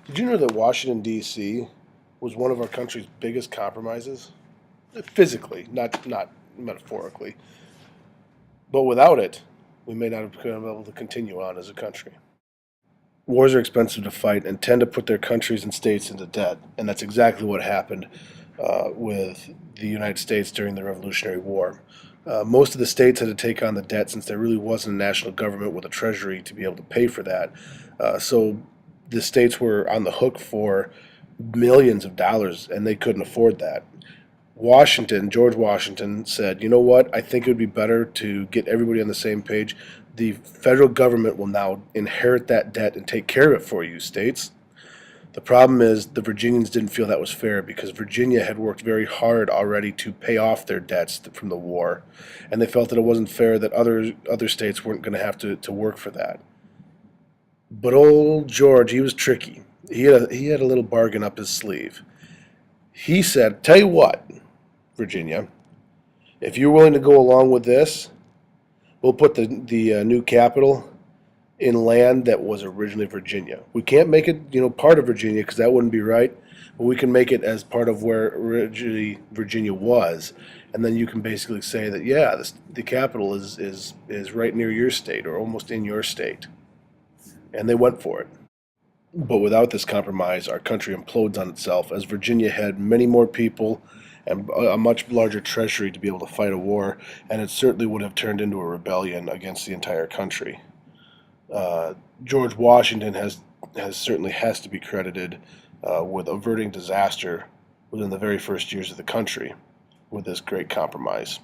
Did you know that Washington, D.C. was one of our country's biggest compromises? Physically, not metaphorically. But without it, we may not have been able to continue on as a country. Wars are expensive to fight and tend to put their countries and states into debt, and that's exactly what happened with the United States during the Revolutionary War. Most of the states had to take on the debt since there really wasn't a national government with a treasury to be able to pay for that. So the states were on the hook for millions of dollars, and they couldn't afford that. George Washington said, you know what? I think it would be better to get everybody on the same page. The federal government will now inherit that debt and take care of it for you, states. The problem is the Virginians didn't feel that was fair because Virginia had worked very hard already to pay off their debts from the war, and they felt that it wasn't fair that other states weren't going to have to work for that. But old George, he was tricky. He had a little bargain up his sleeve. He said, "Tell you what, Virginia, if you're willing to go along with this, we'll put the new capital in land that was originally Virginia. We can't make it, part of Virginia because that wouldn't be right, but we can make it as part of where originally Virginia was, and then you can basically say that yeah, the capital is right near your state or almost in your state." And they went for it. But without this compromise, our country implodes on itself, as Virginia had many more people and a much larger treasury to be able to fight a war, and it certainly would have turned into a rebellion against the entire country. Uh, George Washington has certainly has to be credited with averting disaster within the very first years of the country with this great compromise.